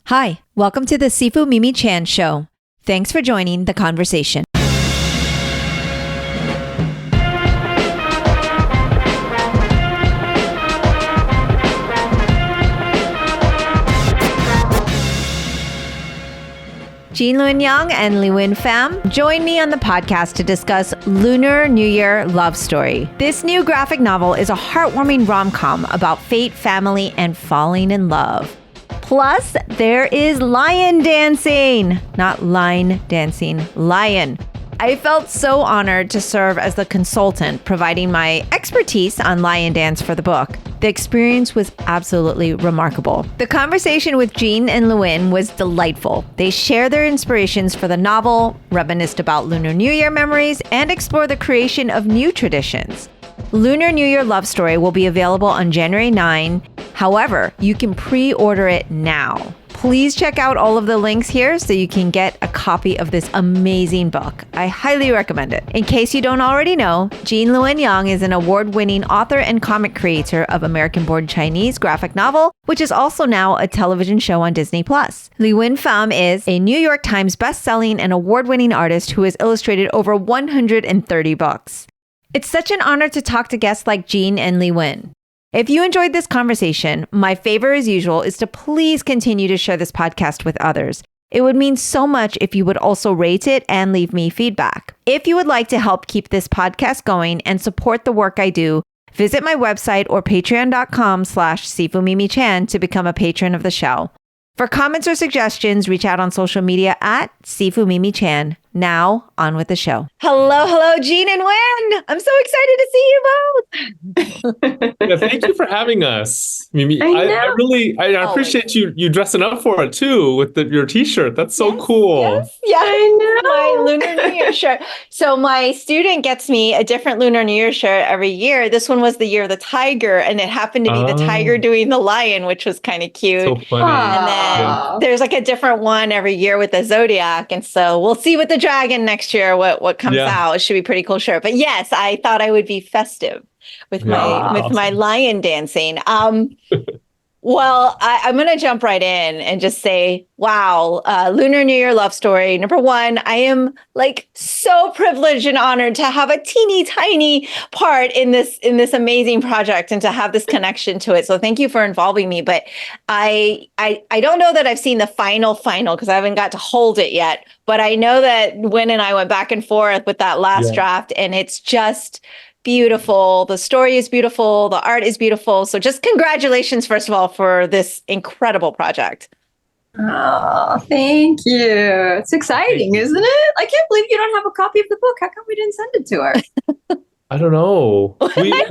Hi, welcome to the Sifu Mimi Chan Show. Thanks for joining the conversation. LeUyen and LeUyen Pham join me on the podcast to discuss Lunar New Year love story. This new graphic novel is a heartwarming rom-com about fate, family, and falling in love. Plus, there is lion dancing. Not line dancing, lion. I felt so honored to serve as the consultant providing my expertise on lion dance for the book. The experience was absolutely remarkable. The conversation with Jean and LeUyen was delightful. They share their inspirations for the novel, reminisced about Lunar New Year memories, and explore the creation of new traditions. Lunar New Year Love Story will be available on January 9. However, you can pre-order it now. Please check out all of the links here so you can get a copy of this amazing book. I highly recommend it. In case you don't already know, Jean LeUyen is an award-winning author and comic creator of American-born Chinese graphic novel, which is also now a television show on Disney+. LeUyen Pham is a New York Times best-selling and award-winning artist who has illustrated over 130 books. It's such an honor to talk to guests like Jean and LeUyen. If you enjoyed this conversation, my favor as usual is to please continue to share this podcast with others. It would mean so much if you would also rate it and leave me feedback. If you would like to help keep this podcast going and support the work I do, visit my website or patreon.com/SifuMimiChan to become a patron of the show. For comments or suggestions, reach out on social media at SifuMimiChan. Now, on with the show. Hello, Jean and Luen. I'm so excited to see you both. Yeah, thank you for having us, Mimi. I appreciate you dressing up for it too with your T-shirt. That's so cool. Yes, I know. My Lunar New Year shirt. So my student gets me a different Lunar New Year shirt every year. This one was the year of the tiger, and it happened to be the tiger doing the lion, which was kind of cute. So funny. And then there's like a different one every year with the zodiac, and so we'll see with the dragon next year what comes out. It should be a pretty cool shirt. But yes, I thought I would be festive with my lion dancing. Well, I'm going to jump right in and just say, wow, Lunar New Year love story. Number one, I am like so privileged and honored to have a teeny tiny part in this amazing project and to have this connection to it. So thank you for involving me. But I don't know that I've seen the final because I haven't got to hold it yet. But I know that Luen and I went back and forth with that last draft, and it's just beautiful. The story is beautiful. The art is beautiful. So just congratulations, first of all, for this incredible project. Oh, thank you. It's exciting, isn't it? I can't believe you don't have a copy of the book. How come we didn't send it to her? I don't know. We should.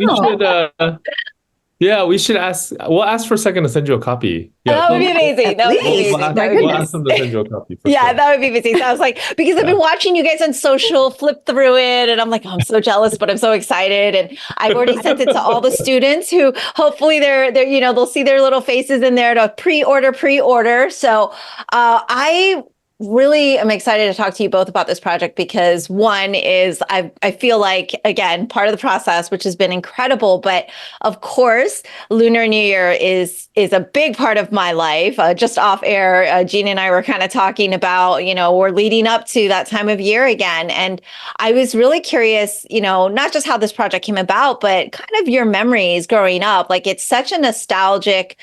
We should ask. We'll ask for a second to send you a copy. Yeah, that would be amazing. We'll ask them to send you a copy. That would be amazing. So I was like, because I've been watching you guys on social, flip through it, and I'm like, I'm so jealous, but I'm so excited. And I've already sent it to all the students who hopefully they'll see their little faces in there to pre-order. So I really am excited to talk to you both about this project because one is I feel like, again, part of the process, which has been incredible, but of course, Lunar New Year is a big part of my life. Just off air, Jean and I were kind of talking about, we're leading up to that time of year again. And I was really curious, not just how this project came about, but kind of your memories growing up. Like it's such a nostalgic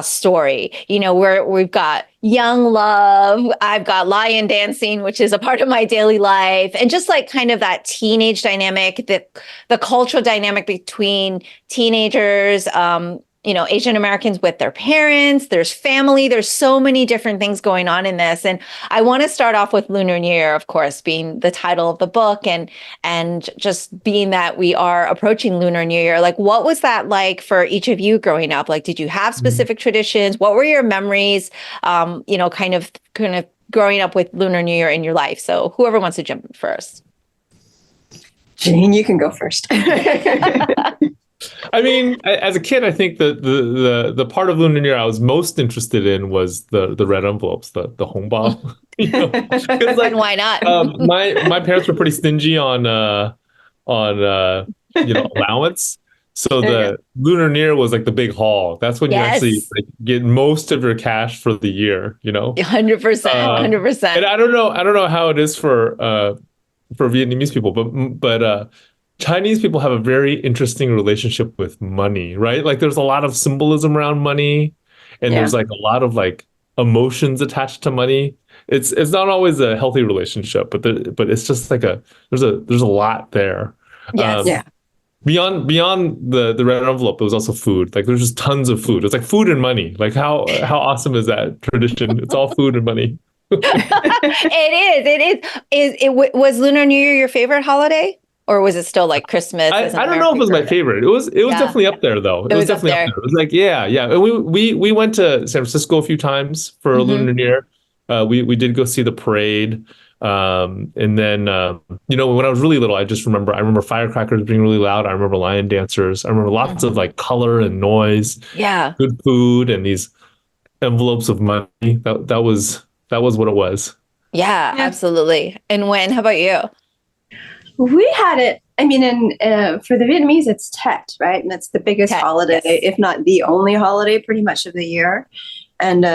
story, where we've got young love, I've got lion dancing, which is a part of my daily life, and just like kind of that teenage dynamic, the cultural dynamic between teenagers, Asian Americans with their parents, there's family, there's so many different things going on in this. And I want to start off with Lunar New Year, of course, being the title of the book and just being that we are approaching Lunar New Year. Like, what was that like for each of you growing up? Like, did you have specific traditions? What were your memories, kind of growing up with Lunar New Year in your life? So whoever wants to jump in first. Jean, you can go first. I mean, as a kid, I think the part of Lunar New Year I was most interested in was the red envelopes, the hongbao. And why not? My parents were pretty stingy on allowance, So There you the Lunar New Year was like the big haul. That's when you actually Yes. like get most of your cash for the year, you know? 100%. Uh, and 100%. I don't know how it is for Vietnamese people, but Chinese people have a very interesting relationship with money, right? Like there's a lot of symbolism around money, and Yeah. there's like a lot of like emotions attached to money. It's not always a healthy relationship, but it's just like there's a lot there. Yes. Yeah. Beyond the red envelope, there was also food. Like there's just tons of food. It's like food and money. Like how awesome is that tradition? It's all food and money. It is. It is. Was Lunar New Year your favorite holiday, or was it still like Christmas as an I don't know if it American was my grew up? favorite. It was Yeah, definitely up there though. It it was was up definitely up there. there. It was like yeah. And we went to San Francisco a few times for Hmm. Lunar New Year. We did go see the parade. And then you know, when I was really little, I remember firecrackers being really loud. I remember lion dancers. I remember lots of like color and noise, Yeah. good food, and these envelopes of money. That was what it was. Yeah, Yeah. absolutely. And when? How about you? We had it. I mean, for the Vietnamese, it's Tet, right? And it's the biggest Tet, holiday, yes. if not the only holiday, pretty much of the year. And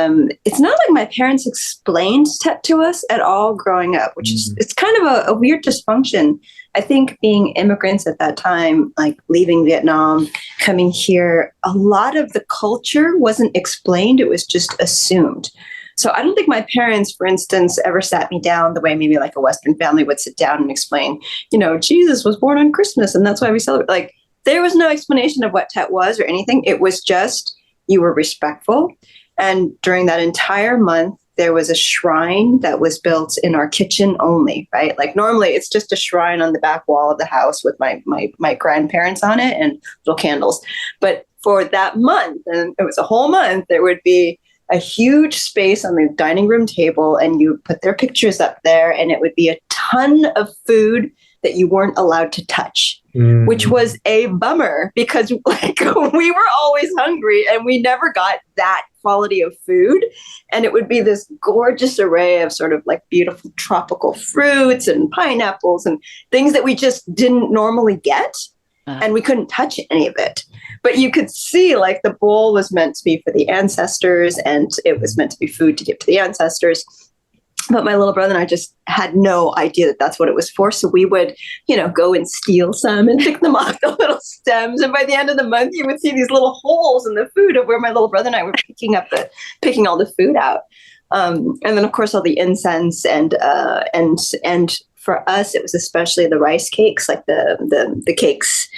it's not like my parents explained Tet to us at all growing up, which is it's kind of a weird dysfunction. I think being immigrants at that time, like leaving Vietnam, coming here, a lot of the culture wasn't explained; it was just assumed. So I don't think my parents, for instance, ever sat me down the way maybe like a Western family would sit down and explain, you know, Jesus was born on Christmas and that's why we celebrate. Like there was no explanation of what Tet was or anything. It was just you were respectful. And during that entire month, there was a shrine that was built in our kitchen only, right? Like normally it's just a shrine on the back wall of the house with my grandparents on it and little candles. But for that month, and it was a whole month, there would be a huge space on the dining room table and you put their pictures up there and it would be a ton of food that you weren't allowed to touch, which was a bummer because like we were always hungry and we never got that quality of food. And it would be this gorgeous array of sort of like beautiful tropical fruits and pineapples and things that we just didn't normally get. And we couldn't touch any of it. But you could see like the bowl was meant to be for the ancestors and it was meant to be food to give to the ancestors. But my little brother and I just had no idea that that's what it was for. So we would, you know, go and steal some and pick them off the little stems. And by the end of the month, you would see these little holes in the food of where my little brother and I were picking all the food out. And then, of course, all the incense and for us, it was especially the rice cakes, like the cakes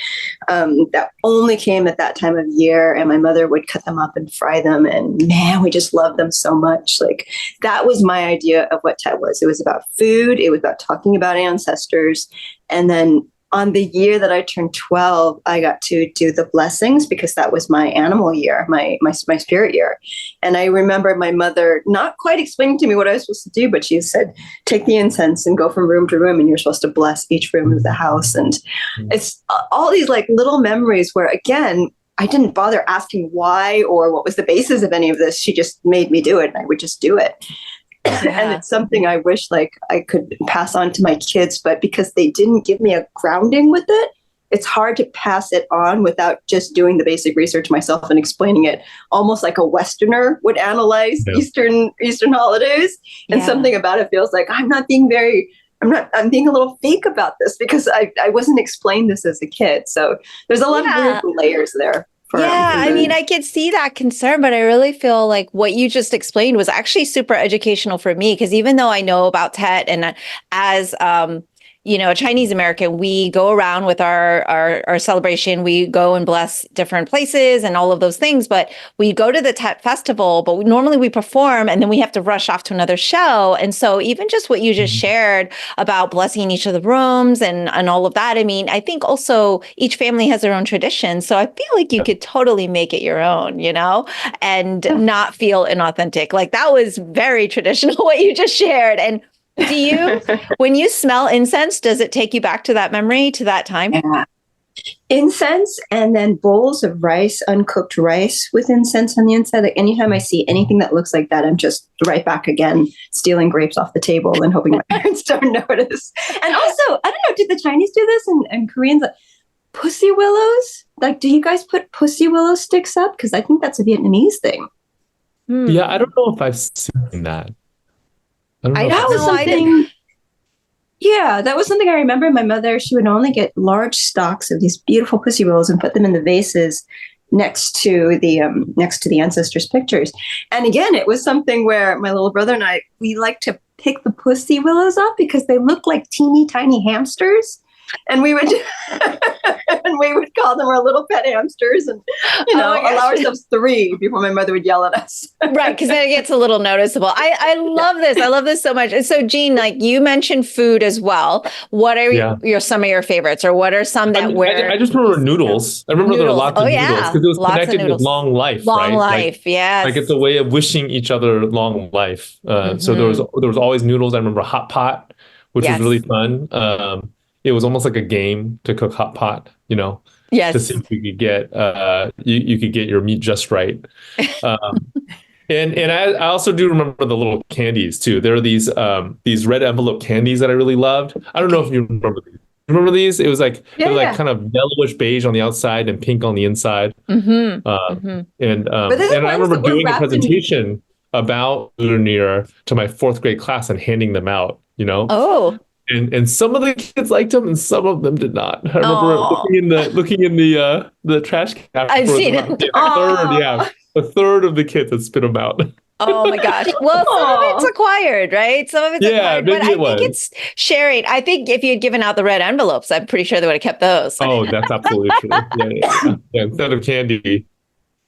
that only came at that time of year. And my mother would cut them up and fry them. And man, we just loved them so much. Like that was my idea of what Tet was. It was about food. It was about talking about ancestors. And then on the year that I turned 12, I got to do the blessings because that was my animal year, my spirit year. And I remember my mother not quite explaining to me what I was supposed to do, but she said, take the incense and go from room to room and you're supposed to bless each room of the house. And it's all these like little memories where, again, I didn't bother asking why or what was the basis of any of this. She just made me do it and I would just do it. Yeah. And it's something I wish like I could pass on to my kids, but because they didn't give me a grounding with it, it's hard to pass it on without just doing the basic research myself and explaining it almost like a Westerner would analyze Eastern holidays. And something about it feels like I'm being a little fake about this because I wasn't explained this as a kid. So there's a lot of weird layers there. I mean, I could see that concern, but I really feel like what you just explained was actually super educational for me because even though I know about Tet and as you know, a Chinese American, we go around with our celebration. We go and bless different places and all of those things. But we go to the Tet festival, but normally we perform and then we have to rush off to another show. And so even just what you just shared about blessing each of the rooms and all of that, I mean, I think also each family has their own tradition. So I feel like you could totally make it your own, you know, and not feel inauthentic. Like that was very traditional what you just shared. And do you, when you smell incense, does it take you back to that memory, to that time? Yeah. Incense and then bowls of rice, uncooked rice with incense on the inside. Like anytime I see anything that looks like that, I'm just right back again, stealing grapes off the table and hoping my parents don't notice. And also, I don't know, did the Chinese do this and Koreans? pussy willows. Like, do you guys put pussy willow sticks up? Because I think that's a Vietnamese thing. Yeah, I don't know if I've seen that. I don't know. That was something. Yeah, that was something I remember. My mother, she would only get large stalks of these beautiful pussy willows and put them in the vases next to the ancestors' pictures. And again, it was something where my little brother and I, we like to pick the pussy willows up because they look like teeny tiny hamsters. And we would call them our little pet hamsters, and allow ourselves 3 before my mother would yell at us. Right, because then it gets a little noticeable. I love this. I love this so much. And so, Jean, like you mentioned food as well. What are some of your favorites, or what are some that I just remember noodles. I remember there were lots of noodles because it was connected with long life. Long life, yes. Like it's a way of wishing each other long life. So there was always noodles. I remember hot pot, which was really fun. It was almost like a game to cook hot pot, to see if you could get you could get your meat just right. And I also do remember the little candies too. There are these red envelope candies that I really loved. I don't know if you remember these. Remember these? It was like they were like kind of yellowish beige on the outside and pink on the inside. And I remember doing a presentation about Lunar New Year to my 4th grade class and handing them out. Oh. And some of the kids liked them and some of them did not. I remember looking in the trash can. I've seen it. A third of the kids had spit them out. Oh my gosh. Well, some of it's acquired, right? Some of it's acquired, but I think it's sharing. I think if you had given out the red envelopes, I'm pretty sure they would have kept those. Oh, that's absolutely true. Yeah. Instead of candy.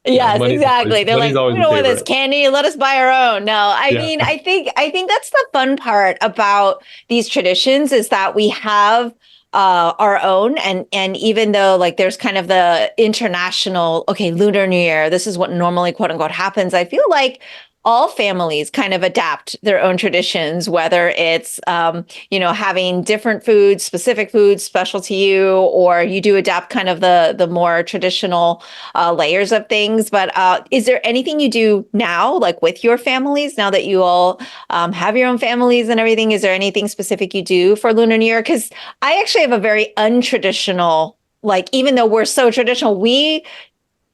Yes, exactly. They're like, we don't want this candy. Let us buy our own. No, I mean, I think that's the fun part about these traditions is that we have our own. And even though like there's kind of the international, Lunar New Year, this is what normally quote unquote happens. I feel like all families kind of adapt their own traditions, whether it's, having different foods, specific foods special to you, or you do adapt kind of the more traditional layers of things. But is there anything you do now, like with your families, now that you all have your own families and everything? Is there anything specific you do for Lunar New Year? Because I actually have a very untraditional, like, even though we're so traditional, we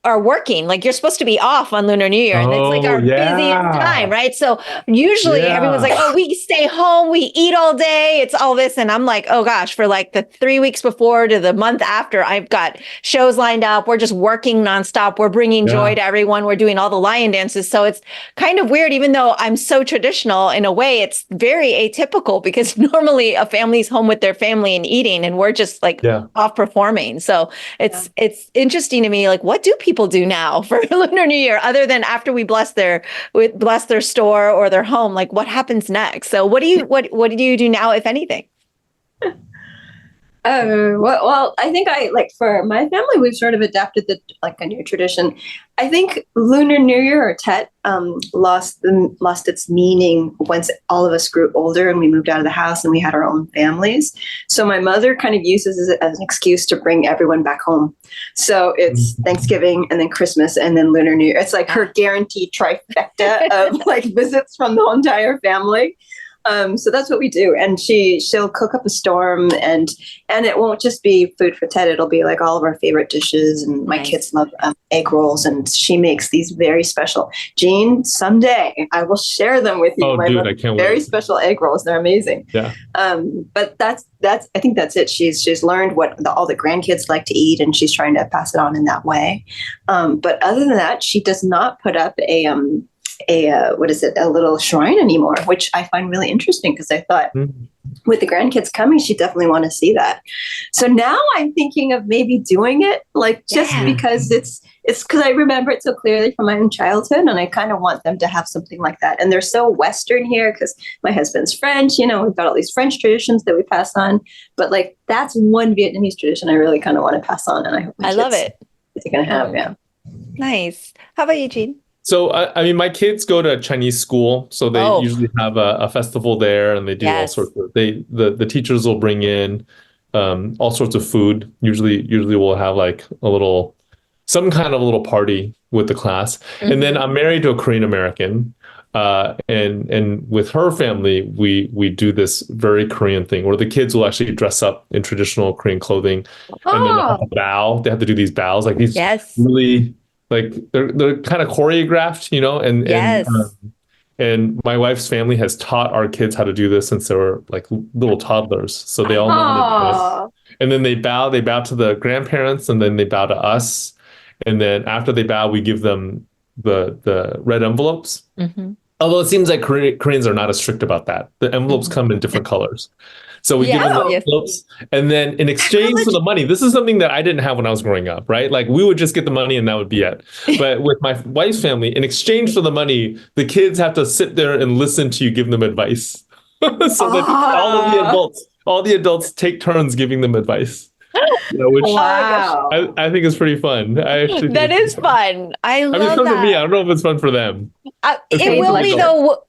are working. Like you're supposed to be off on Lunar New Year, and it's like our busiest time, right? So usually everyone's like, "Oh, we stay home, we eat all day, it's all this," and I'm like, "Oh gosh!" For like the 3 weeks before to the month after, I've got shows lined up. We're just working nonstop. We're bringing joy to everyone. We're doing all the lion dances. So it's kind of weird, even though I'm so traditional in a way. It's very atypical because normally a family's home with their family and eating, and we're just like off performing. So it's interesting to me. Like, what do people do now for Lunar New Year other than after we bless their store or their home? Like what happens next? So what do you do now, if anything? Well, I think for my family, we've sort of adapted a new tradition. I think Lunar New Year or Tet lost its meaning once all of us grew older and we moved out of the house and we had our own families. So my mother kind of uses it as an excuse to bring everyone back home. So it's Thanksgiving and then Christmas and then Lunar New Year. It's like her guaranteed trifecta of like visits from the whole entire family. So that's what we do. And she'll cook up a storm and it won't just be food for Ted. It'll be like all of our favorite dishes. And my kids love egg rolls and she makes these very special. Jean, someday I will share them with you. Oh, dude, I can't wait. Very special egg rolls. They're amazing. Yeah. But I think that's it. She's learned what all the grandkids like to eat and she's trying to pass it on in that way. But other than that, she does not put up a little shrine anymore, which I find really interesting because I thought with the grandkids coming, she'd definitely want to see that. So now I'm thinking of maybe doing it because it's because I remember it so clearly from my own childhood and I kind of want them to have something like that. And they're so Western here because my husband's French, we've got all these French traditions that we pass on, but like that's one Vietnamese tradition I really kind of want to pass on. And I hope I love it. They're going to have, yeah. Nice. How about you, Jean? So, I mean, my kids go to Chinese school, so they usually have a festival there and they do all sorts of, the teachers will bring in all sorts of food. Usually we'll have like some kind of a little party with the class. And then I'm married to a Korean American. And with her family, we do this very Korean thing where the kids will actually dress up in traditional Korean clothing, and then they have to bow. They have to do these bows, like these Yes. really like they're kind of choreographed, Yes. and my wife's family has taught our kids how to do this since they were like little toddlers, so they all know how to do this. And then they bow to the grandparents, and then they bow to us, and then after they bow, we give them the red envelopes. Hmm. Although it seems like Koreans are not as strict about that. The envelopes come in different colors. So we give them the Yes. envelopes. And then in exchange for the money, this is something that I didn't have when I was growing up, right? Like we would just get the money and that would be it. But with my wife's family, in exchange for the money, the kids have to sit there and listen to you give them advice. So that all the adults take turns giving them advice. Which Wow. I think is pretty fun. I actually think That it's is fun. I I mean, love it's fun for me. I that. don't know if it's fun for them. It's It fun will for be me. though.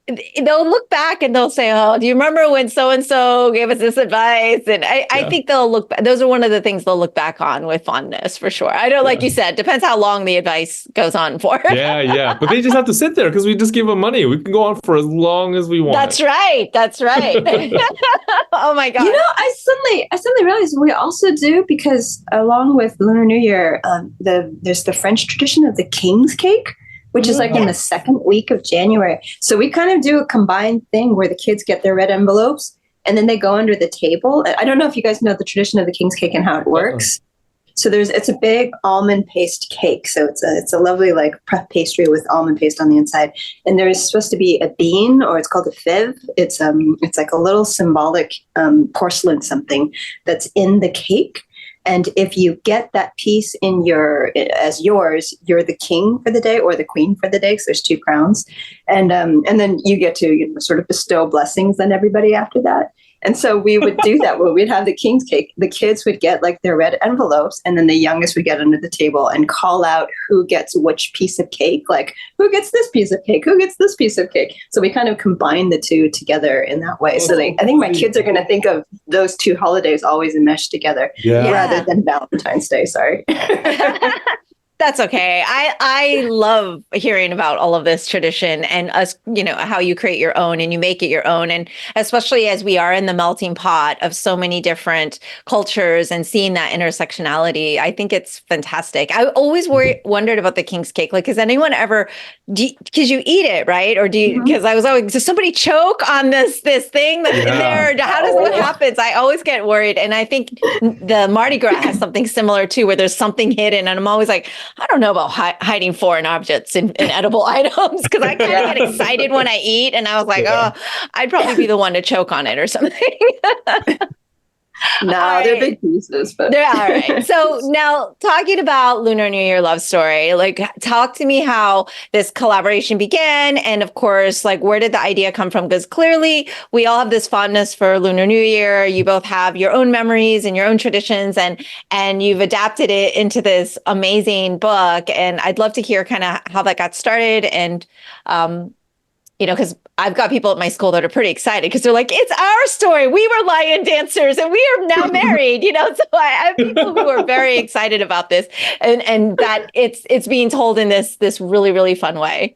They'll look back and they'll say, "Oh, do you remember when so and so gave us this advice?" And I Yeah. think they'll look. Those are one of the things they'll look back on with fondness for sure. I know, like Yeah. you said, depends how long the advice goes on for. Yeah. But they just have to sit there because we just give them money. We can go on for as long as we want. That's right. That's right. Oh my God. I suddenly realized we also do, because along with Lunar New Year, there's the French tradition of the King's Cake, which is like in the second week of January. So we kind of do a combined thing where the kids get their red envelopes and then they go under the table. I don't know if you guys know the tradition of the King's Cake and how it works. So it's a big almond paste cake. So it's a lovely like prep pastry with almond paste on the inside. And there is supposed to be a bean, or it's called a fève. It's like a little symbolic porcelain something that's in the cake. And if you get that piece in as yours, you're the king for the day or the queen for the day. So there's two crowns, and then you get to sort of bestow blessings on everybody after that. And so we would do that where we'd have the King's Cake. The kids would get like their red envelopes, and then the youngest would get under the table and call out who gets which piece of cake, like who gets this piece of cake, who gets this piece of cake. So we kind of combine the two together in that way. So I think my kids are going to think of those two holidays always enmeshed together rather than Valentine's Day. Sorry. That's okay. I love hearing about all of this tradition and us, how you create your own and you make it your own. And especially as we are in the melting pot of so many different cultures and seeing that intersectionality, I think it's fantastic. I always wondered about the King's Cake. Like, has anyone ever, because you eat it, right? Or do you, because I was always, does somebody choke on this thing that's in there? What happens? I always get worried. And I think the Mardi Gras has something similar too, where there's something hidden. And I'm always like, I don't know about hiding foreign objects in edible items, because I kind of get excited when I eat, and I was like, oh, I'd probably be the one to choke on it or something. No, they're big pieces, but they're all right. So now, talking about Lunar New Year love story, like talk to me how this collaboration began, and of course, like where did the idea come from? Because clearly, we all have this fondness for Lunar New Year. You both have your own memories and your own traditions, and you've adapted it into this amazing book. And I'd love to hear kind of how that got started, and because I've got people at my school that are pretty excited because they're like, it's our story. We were lion dancers and we are now married, So I have people who are very excited about this, and that it's being told in this really, really fun way.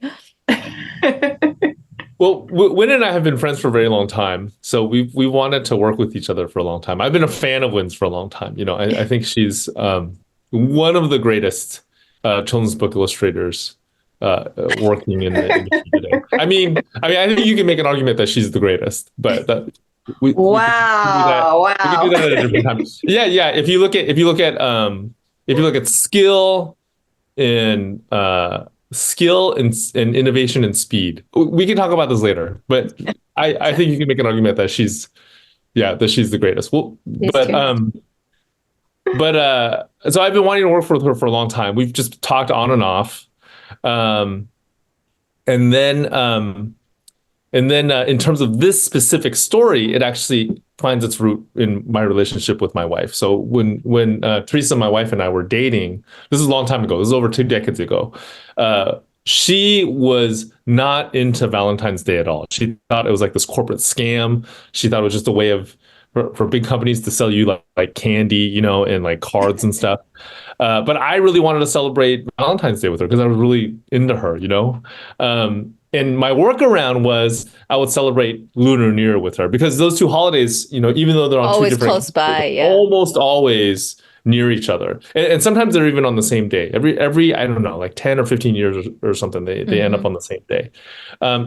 Well, Win and I have been friends for a very long time, so we wanted to work with each other for a long time. I've been a fan of Win's for a long time. I think she's one of the greatest children's book illustrators working in the industry today. I mean, I think you can make an argument that she's the greatest, but we can do that at a different time. Yeah. If you look at skill and innovation and speed, we can talk about this later. But I think you can make an argument that she's the greatest. Well, so I've been wanting to work with her for a long time. We've just talked on and off. And then in terms of this specific story, it actually finds its root in my relationship with my wife. So when Teresa, my wife, and I were dating, this is a long time ago. This is over 2 decades ago. She was not into Valentine's Day at all. She thought it was like this corporate scam. She thought it was just a way for big companies to sell you like candy, and like cards and stuff. But I really wanted to celebrate Valentine's Day with her because I was really into her, And my workaround was I would celebrate Lunar New Year with her because those two holidays, even though they're on Always two different, close by, yeah. almost always near each other, and sometimes they're even on the same day. Every I don't know, like 10 or 15 years or something, they end up on the same day.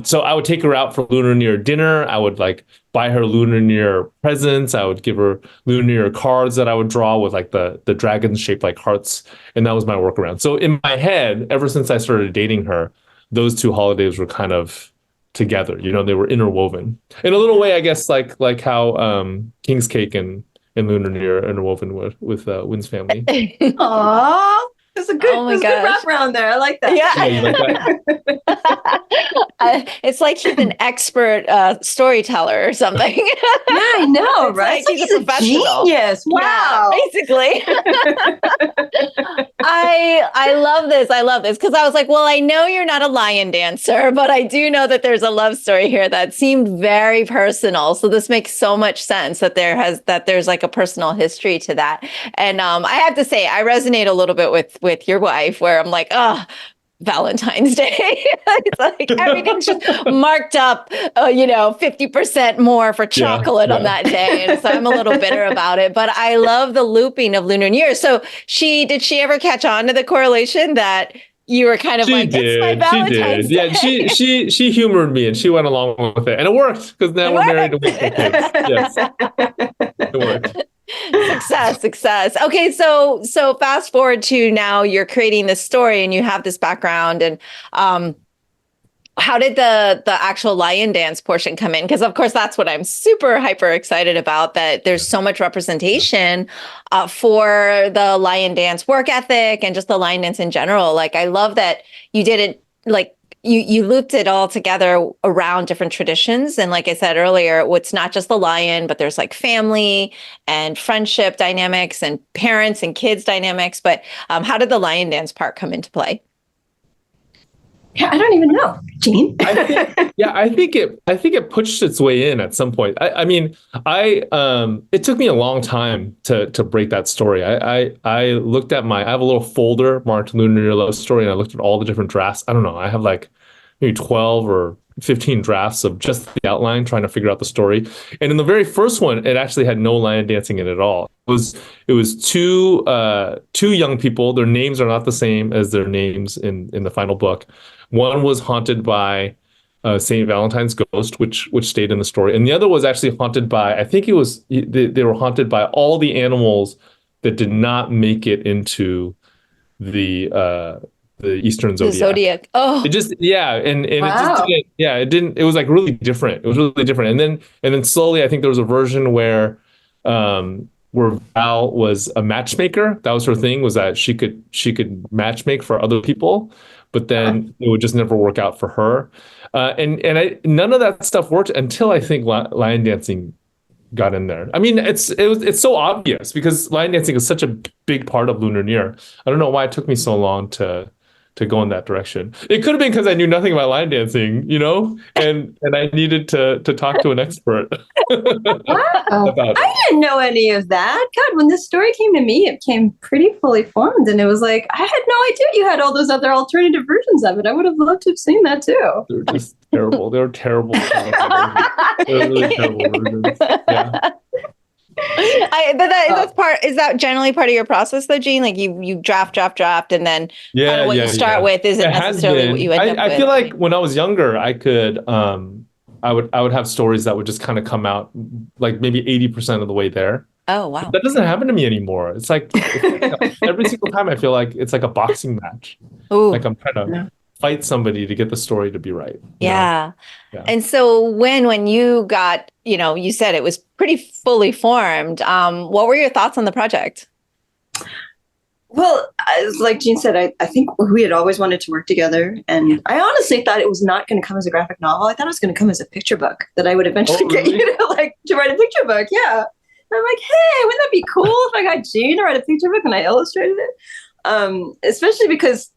So I would take her out for Lunar New Year dinner. I would like buy her Lunar New Year presents. I would give her Lunar New Year cards that I would draw with like the dragons shaped like hearts, and that was my workaround. So in my head, ever since I started dating her, those two holidays were kind of together. They were interwoven in a little way, I guess, like how King's Cake and Lunar New Year are interwoven with Wynn's family. Aww. There's a good, good wraparound there. I like that. Yeah. You like that? It's like he's an expert storyteller or something. Yeah, I know, right? Like he's a professional. Genius. Wow. Yeah, basically. I love this. I love this because I was like, well, I know you're not a lion dancer, but I do know that there's a love story here that seemed very personal. So this makes so much sense that there's like a personal history to that. And I have to say, I resonate a little bit with your wife, where I'm like, oh, Valentine's Day. It's like everything's just marked up, 50% more for chocolate on that day. And so I'm a little bitter about it, but I love the looping of Lunar New Year. So did she ever catch on to the correlation that you were kind of it's my Valentine's Day? Yeah, she humored me and she went along with it. And it worked because now we're married and we have kids. Yes. It worked. Success. Okay, so fast forward to now, you're creating this story and you have this background, and how did the actual lion dance portion come in? Because of course that's what I'm super hyper excited about, that there's so much representation for the lion dance work ethic and just the lion dance in general. Like, I love that you did it like you looped it all together around different traditions. And like I said earlier, it's not just the lion, but there's like family and friendship dynamics and parents and kids dynamics. But how did the lion dance part come into play? Yeah, I don't even know, Jean. I think it pushed its way in at some point. It took me a long time to break that story. I looked at I have a little folder marked Lunar New Year Love Story, and I looked at all the different drafts. I don't know. I have like maybe 12 or 15 drafts of just the outline, trying to figure out the story. And in the very first one, it actually had no lion dancing in it at all. It was two young people. Their names are not the same as their names in the final book. One was haunted by Saint Valentine's ghost, which stayed in the story, and the other was actually haunted by, I think they were haunted by all the animals that did not make it into the Eastern Zodiac. The Zodiac. Oh, it just and Wow. it didn't. It was like really different. It was really different, and then slowly, I think there was a version where Val was a matchmaker. That was her thing, was that she could matchmake for other people, but then it would just never work out for her. None of that stuff worked until I think lion dancing got in there. I mean, it's so obvious because lion dancing is such a big part of Lunar New Year. I don't know why it took me so long to go in that direction. It could have been because I knew nothing about line dancing, and I needed to talk to an expert. Wow. I didn't know any of that. God, when this story came to me, it came pretty fully formed. And it was like, I had no idea you had all those other alternative versions of it. I would have loved to have seen that too. They were just terrible. They were terrible. They were really terrible versions. Yeah. That's part. Is that generally part of your process, though, Jean? Like you draft, and then kind of what you start with isn't necessarily what you end up with. I feel like when I was younger, I could, I would have stories that would just kind of come out like maybe 80% of the way there. Oh wow, but that doesn't happen to me anymore. It's like every single time I feel like it's like a boxing match. Ooh. Like I'm trying to fight somebody to get the story to be right. Yeah. And so when you got, you said it was pretty fully formed. What were your thoughts on the project? Well, like Jean said, I think we had always wanted to work together. And I honestly thought it was not going to come as a graphic novel. I thought it was going to come as a picture book that I would eventually get to write a picture book. Yeah. And I'm like, hey, wouldn't that be cool if I got Jean to write a picture book and I illustrated it? Especially because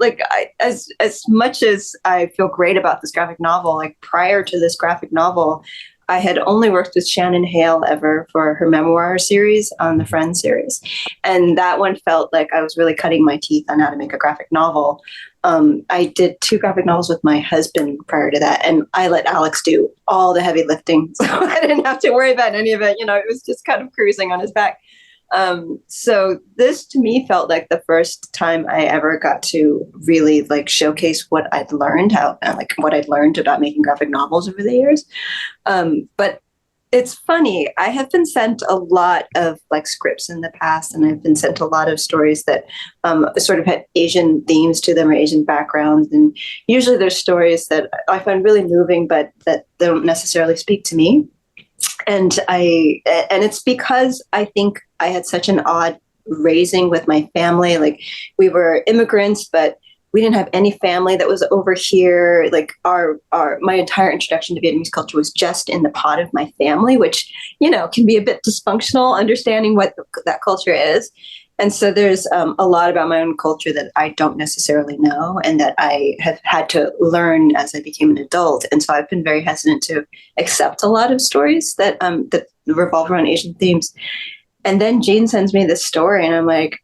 as much as I feel great about this graphic novel, like prior to this graphic novel, I had only worked with Shannon Hale ever for her memoir series on the Friends series. And that one felt like I was really cutting my teeth on how to make a graphic novel. I did 2 graphic novels with my husband prior to that, and I let Alex do all the heavy lifting, so I didn't have to worry about any of it. It was just kind of cruising on his back. So this to me felt like the first time I ever got to really like showcase what I'd learned what I'd learned about making graphic novels over the years. But it's funny. I have been sent a lot of like scripts in the past, and I've been sent a lot of stories that sort of had Asian themes to them or Asian backgrounds. And usually there's stories that I find really moving, but that don't necessarily speak to me. And it's because I think I had such an odd raising with my family. Like, we were immigrants, but we didn't have any family that was over here. Like, my entire introduction to Vietnamese culture was just in the pot of my family, which, can be a bit dysfunctional, understanding what that culture is. And so there's a lot about my own culture that I don't necessarily know, and that I have had to learn as I became an adult. And so I've been very hesitant to accept a lot of stories that revolve around Asian themes. And then Jean sends me this story, and I'm like,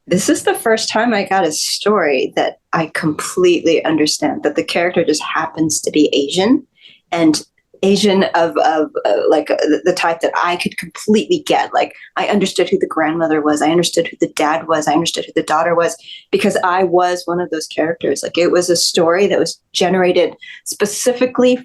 this is the first time I got a story that I completely understand, that the character just happens to be Asian, and Asian of the type that I could completely get. Like, I understood who the grandmother was. I understood who the dad was. I understood who the daughter was, because I was one of those characters. Like, it was a story that was generated specifically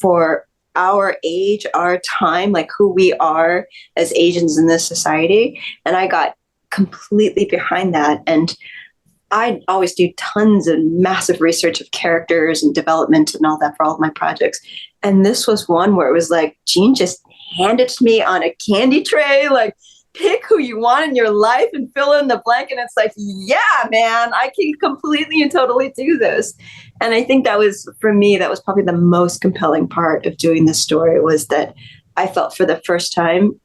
for our age, our time, like who we are as Asians in this society. And I got completely behind that. And I always do tons of massive research of characters and development and all that for all of my projects. And this was one where it was like, Jean just handed to me on a candy tray, like, pick who you want in your life and fill in the blank. And it's like, yeah, man, I can completely and totally do this. And I think that was, for me, that was probably the most compelling part of doing this story, was that I felt for the first time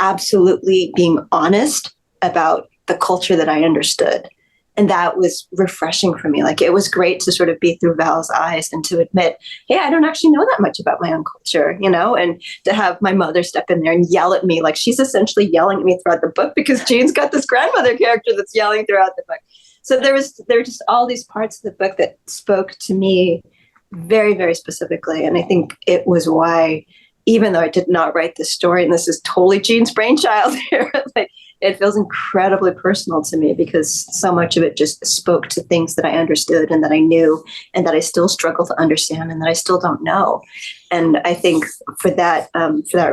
absolutely being honest about the culture that I understood. And that was refreshing for me. Like, it was great to sort of be through Val's eyes and to admit, hey, I don't actually know that much about my own culture, and to have my mother step in there and yell at me. Like, she's essentially yelling at me throughout the book, because Jean's got this grandmother character that's yelling throughout the book. So there were just all these parts of the book that spoke to me very, very specifically. And I think it was why, even though I did not write this story, and this is totally Jean's brainchild here, like, it feels incredibly personal to me, because so much of it just spoke to things that I understood and that I knew and that I still struggle to understand and that I still don't know. And I think for that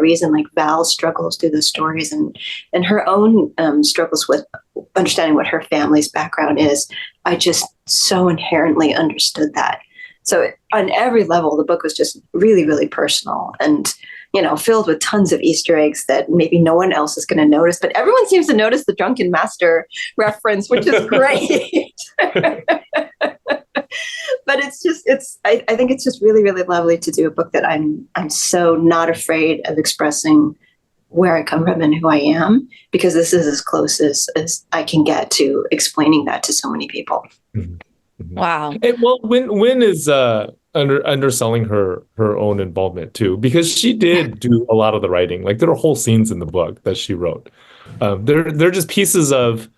reason, like, Val struggles through the stories and her own struggles with understanding what her family's background is. I just so inherently understood that. So on every level, the book was just really, really personal and, filled with tons of Easter eggs that maybe no one else is going to notice, but everyone seems to notice the Drunken Master reference, which is great. But I think it's just really, really lovely to do a book that I'm so not afraid of expressing where I come from and who I am, because this is as close as I can get to explaining that to so many people. Mm-hmm. Mm-hmm. Wow. And well, Luen is underselling her own involvement too, because she did do a lot of the writing. Like, there are whole scenes in the book that she wrote. They're just pieces of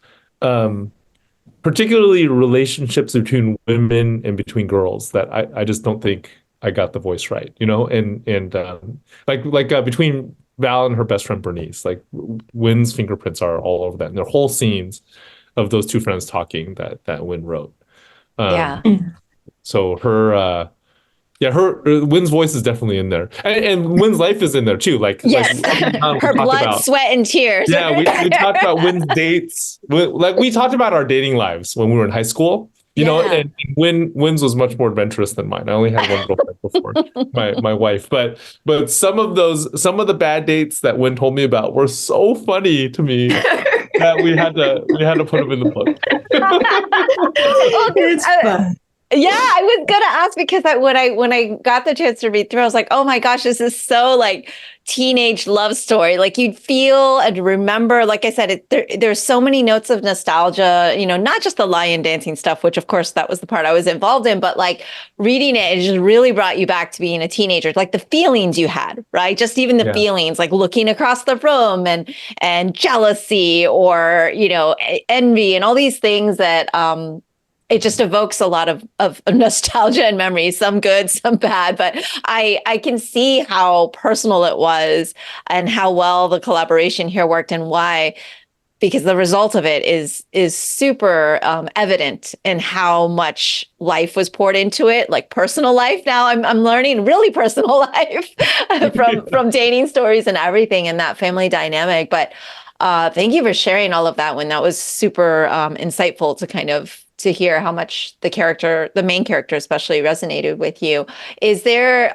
particularly relationships between women and between girls that I just don't think I got the voice right, and between Val and her best friend Bernice, like, Wynn's fingerprints are all over that, and there are whole scenes of those two friends talking that Wynn wrote. Yeah. So her Wynn's voice is definitely in there, and Wynn's life is in there too. Like, yes, her blood, sweat, and tears. Yeah, we talked about Wynn's dates. We talked about our dating lives when we were in high school. And Wynn's was much more adventurous than mine. I only had one girlfriend before my wife, but some of the bad dates that Wynn told me about were so funny to me that we had to put them in the book. It's fun. Yeah, I was gonna ask, because when I got the chance to read through, I was like, oh my gosh, this is so like teenage love story. Like, you'd feel and remember, like I said, there's so many notes of nostalgia, not just the lion dancing stuff, which of course that was the part I was involved in, but like reading it just really brought you back to being a teenager, like the feelings you had, right? Just even the feelings, like looking across the room and jealousy or, envy and all these things that, it just evokes a lot of nostalgia and memories, some good, some bad. But I can see how personal it was and how well the collaboration here worked and why, because the result of it is super evident in how much life was poured into it, like personal life. Now I'm learning really personal life from dating stories and everything and that family dynamic. But thank you for sharing all of that, when that was super insightful to hear how much the main character especially, resonated with you. Is there,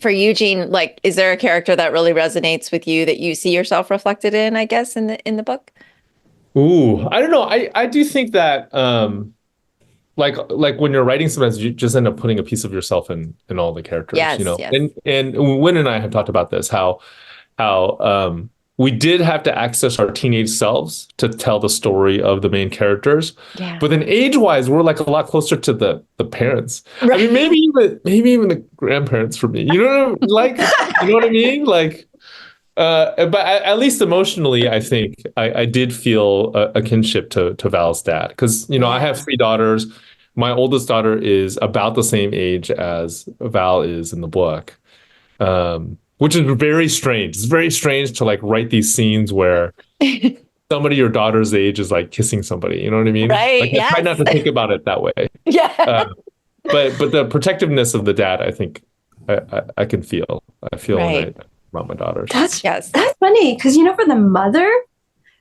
for Eugene, like, is there a character that really resonates with you that you see yourself reflected in, I guess, in the book? Ooh, I don't know. I do think that like when you're writing, sometimes you just end up putting a piece of yourself in all the characters, Yes, you know. yes. And Luen and I have talked about this, how we did have to access our teenage selves to tell the story of the main characters. Yeah. But then age-wise, we're like a lot closer to the parents. Right. I mean, maybe even the grandparents for me. You know what I mean? Like, but at least emotionally, I think I did feel a kinship to Val's dad, because I have 3 daughters. My oldest daughter is about the same age as Val is in the book. Which is very strange. It's very strange to like write these scenes where somebody your daughter's age is like kissing somebody. You know what I mean? Right. Like, I try not to think about it that way. Yeah. But the protectiveness of the dad, I think I can feel. I feel Right. about my daughters. That's Yes. funny, because for the mother,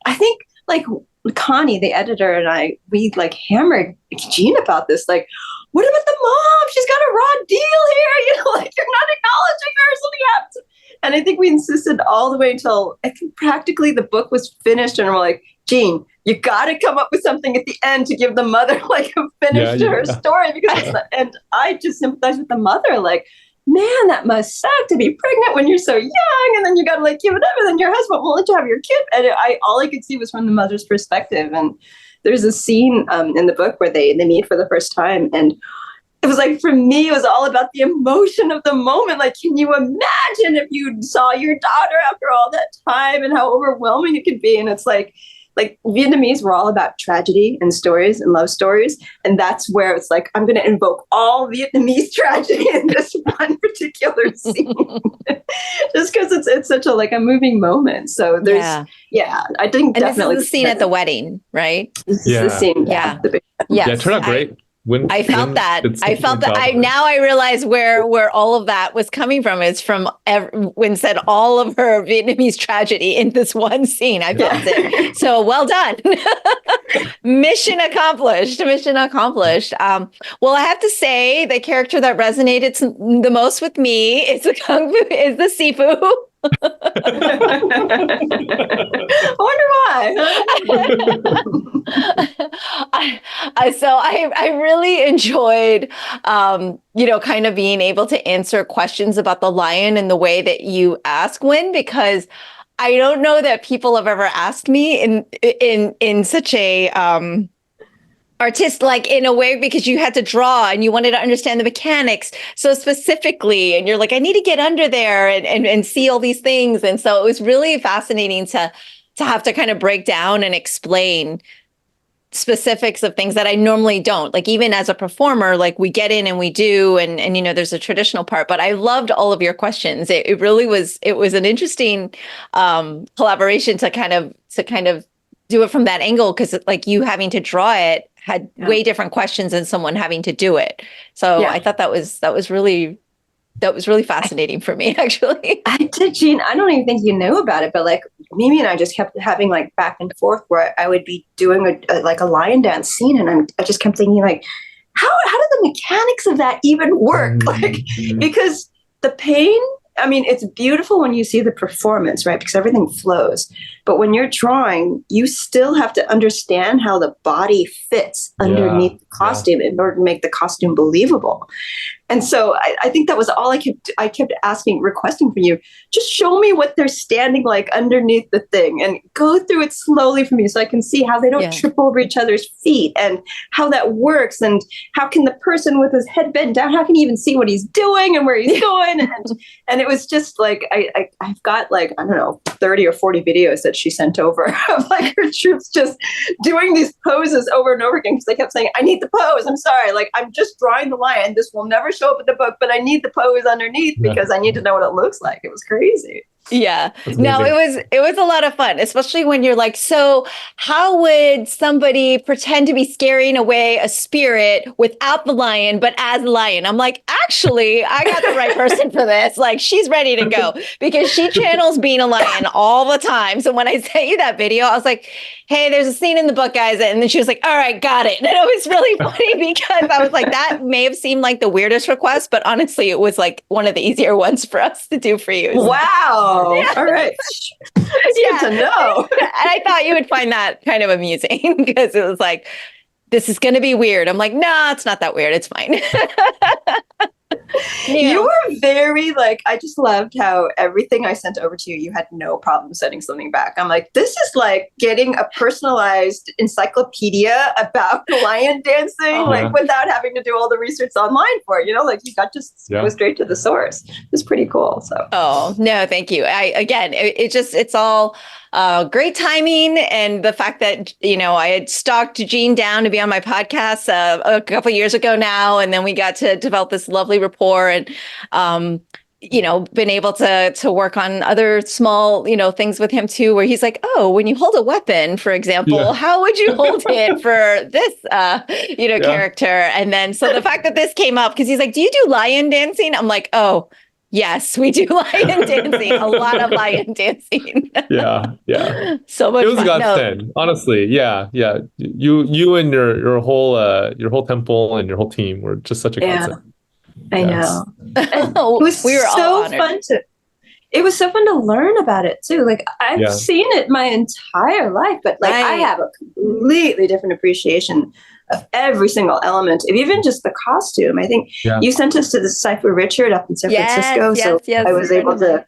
I think like Connie, the editor, and we like hammered Gene about this. Like, what about the mom? She's got a raw deal here. Like, you're not acknowledging her. Something happened. And I think we insisted all the way until I think practically the book was finished, and we're like, Gene, you got to come up with something at the end to give the mother like a finish to her story, because it's not, and I just sympathize with the mother. Like, man, that must suck to be pregnant when you're so young, and then you got to like give it up, and then your husband won't let you have your kid. And all I could see was from the mother's perspective. And there's a scene in the book where they meet for the first time, and it was like, for me, it was all about the emotion of the moment. Like, can you imagine if you saw your daughter after all that time, and how overwhelming it could be? And it's like Vietnamese were all about tragedy and stories and love stories. And that's where it's like, I'm going to invoke all Vietnamese tragedy in this one particular scene. Just because it's such a moving moment. So there's, I think and definitely. This is the scene at the wedding, right? This is the scene. Yeah. Yeah, it turned out great. I felt that. Now I realize where all of that was coming from. Is from when said all of her Vietnamese tragedy in this one scene. I felt it. So well done. Mission accomplished. Mission accomplished. Well, I have to say the character that resonated the most with me is the Sifu. I wonder why. I really enjoyed, kind of being able to answer questions about the lion in the way that you ask, Luen, because I don't know that people have ever asked me in such a artist, like in a way, because you had to draw and you wanted to understand the mechanics so specifically, and you're like, I need to get under there and see all these things. And so it was really fascinating to have to kind of break down and explain specifics of things that I normally don't. Like, even as a performer, like, we get in and we do, and there's a traditional part, but I loved all of your questions. It really was, it was an interesting collaboration to kind of do it from that angle, because like you having to draw it had way different questions than someone having to do it. So I thought that was really fascinating for me, actually. I did, Gene. I don't even think you knew about it, but like Mimi and I just kept having like back and forth where I would be doing a lion dance scene, and I just kept thinking like, how do the mechanics of that even work? Like, because the pain, I mean, it's beautiful when you see the performance, right? Because everything flows. But when you're drawing, you still have to understand how the body fits underneath the costume in order to make the costume believable. And so I think that was all I kept asking, requesting from you. Just show me what they're standing like underneath the thing and go through it slowly for me so I can see how they don't trip over each other's feet and how that works. And how can the person with his head bent down, how can he even see what he's doing and where he's going? And it was just like, I've got like, I don't know, 30 or 40 videos that she sent over of like her troops just doing these poses over and over again because they kept saying, I need the pose. I'm sorry. Like, I'm just drawing the lion. This will never show up in the book, but I need the pose underneath because I need to know what it looks like. It was crazy. Yeah. No, it was a lot of fun, especially when you're like, so how would somebody pretend to be scaring away a spirit without the lion, but as a lion? I'm like, actually, I got the right person for this. Like, she's ready to go because she channels being a lion all the time. So when I sent you that video, I was like, hey, there's a scene in the book, guys. And then she was like, all right, got it. And it was really funny because I was like, that may have seemed like the weirdest request, but honestly, it was like one of the easier ones for us to do for you. Wow. Yeah. All right. It's good to know. And I thought you would find that kind of amusing because it was like, this is going to be weird. I'm like, no, it's not that weird. It's fine. You were very like, I just loved how everything I sent over to you, you had no problem sending something back. I'm like, this is like getting a personalized encyclopedia about the lion dancing, like without having to do all the research online for it, like you got just go straight to the source. It's pretty cool. So, oh no, thank you. It's all great timing, and the fact that I had stalked Jean down to be on my podcast a couple years ago now, and then we got to develop this lovely rapport, and been able to work on other small things with him too, where he's like, oh, when you hold a weapon, for example, how would you hold it for this character? And then so the fact that this came up, because he's like, do you do lion dancing? I'm like, oh. Yes, we do lion dancing. A lot of lion dancing. Yeah. So much. It was fun. a godsend, honestly. Yeah. You and your whole temple and your whole team were just such a godsend. I know. It was It was so fun to learn about it too. Like I've seen it my entire life, but like I have a completely different appreciation of every single element of even just the costume. I think you sent us to the Cypher Richard up in San Francisco, so I was able to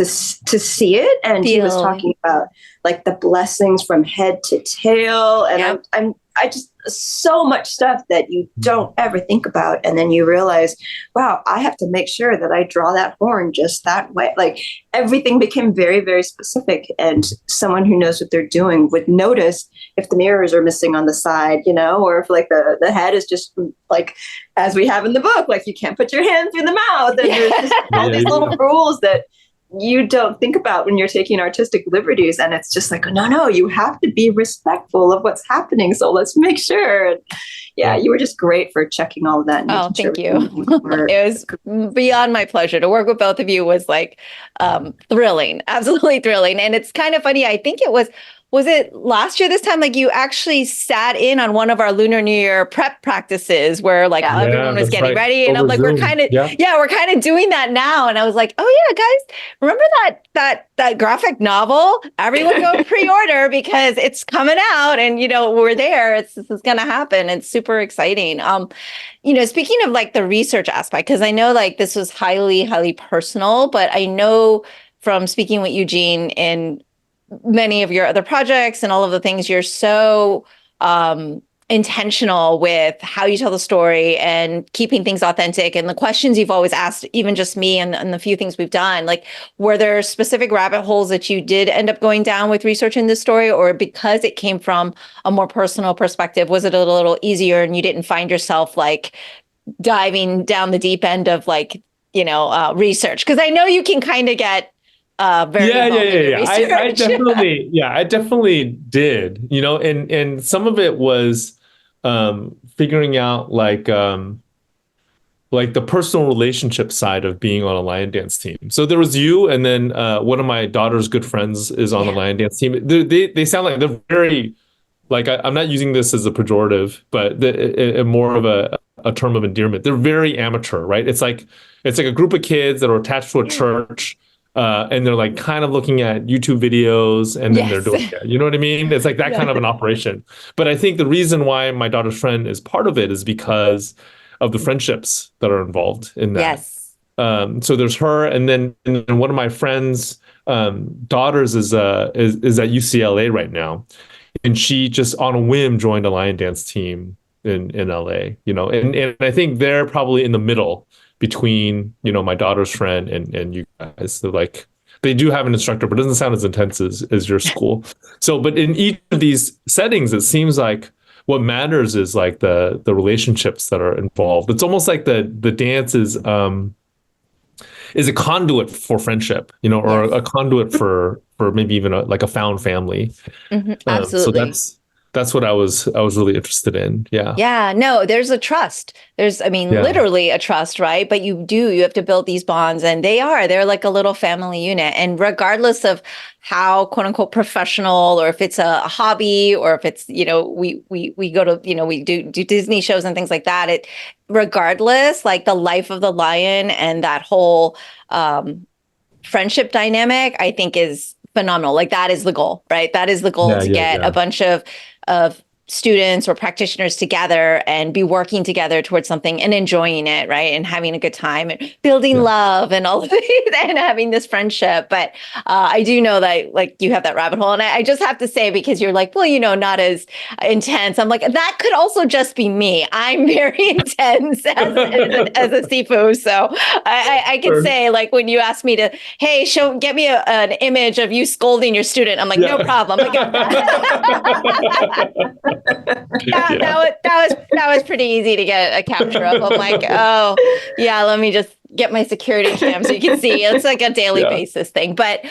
see it, and he was talking about like the blessings from head to tail, and I just so much stuff that you don't ever think about, and then you realize, wow, I have to make sure that I draw that horn just that way. Like everything became very, very specific, and someone who knows what they're doing would notice if the mirrors are missing on the side, or if like the head is just like, as we have in the book, like you can't put your hand through the mouth, and there's just all these little rules that you don't think about when you're taking artistic liberties. And it's just like, no, you have to be respectful of what's happening. So let's make sure. And you were just great for checking all of that. Oh, thank you. It was beyond my pleasure. To work with both of you was like thrilling, absolutely thrilling. And it's kind of funny. I think was it last year this time, like you actually sat in on one of our Lunar New Year prep practices where like everyone was getting ready, and I'm like, we're kind of doing that now. And I was like, oh yeah, guys, remember that graphic novel? Everyone go pre-order because it's coming out, and we're there. This is going to happen. It's super exciting. Speaking of like the research aspect, because I know like this was highly, highly personal, but I know from speaking with Eugene and many of your other projects and all of the things, you're so intentional with how you tell the story and keeping things authentic, and the questions you've always asked, even just me and the few things we've done. Like, were there specific rabbit holes that you did end up going down with researching this story, or because it came from a more personal perspective, was it a little easier and you didn't find yourself like diving down the deep end of like, research? Because I know you can kind of get very I definitely did, and some of it was figuring out like the personal relationship side of being on a lion dance team. So there was you, and then one of my daughter's good friends is on the lion dance team. They sound like they're very, like, I'm not using this as a pejorative, but more of a term of endearment. They're very amateur, right? It's like a group of kids that are attached to a church. And they're like kind of looking at YouTube videos, and then they're doing it. You know what I mean? It's like that kind of an operation. But I think the reason why my daughter's friend is part of it is because of the friendships that are involved in that. Yes. So there's her, and then one of my friends' daughters is at UCLA right now, and she just on a whim joined a lion dance team in LA. And I think they're probably in the middle between my daughter's friend and you guys. So like they do have an instructor, but it doesn't sound as intense as your school. So, but in each of these settings, it seems like what matters is like the relationships that are involved. It's almost like the dance is a conduit for friendship, or a conduit for maybe even like a found family. Absolutely. So that's what I was really interested in. Yeah. Yeah, no, there's a trust. Literally a trust, right? But you have to build these bonds, and they're like a little family unit. And regardless of how quote unquote professional, or if it's a hobby, or if it's, we go to, we do Disney shows and things like that. Regardless, like the life of the lion and that whole friendship dynamic, I think is phenomenal. Like that is the goal, right? That is the goal, to get a bunch of students or practitioners together and be working together towards something and enjoying it, right? And having a good time and building love and all of it and having this friendship. But I do know that like you have that rabbit hole. And I just have to say, because you're like, well, not as intense. I'm like, that could also just be me. I'm very intense as a sifu. So I can say, like, when you ask me to, hey, get me an image of you scolding your student, I'm like, no problem. I got that. That was pretty easy to get a capture of. I'm like, oh yeah, let me just get my security cam so you can see. It's like a daily basis thing. But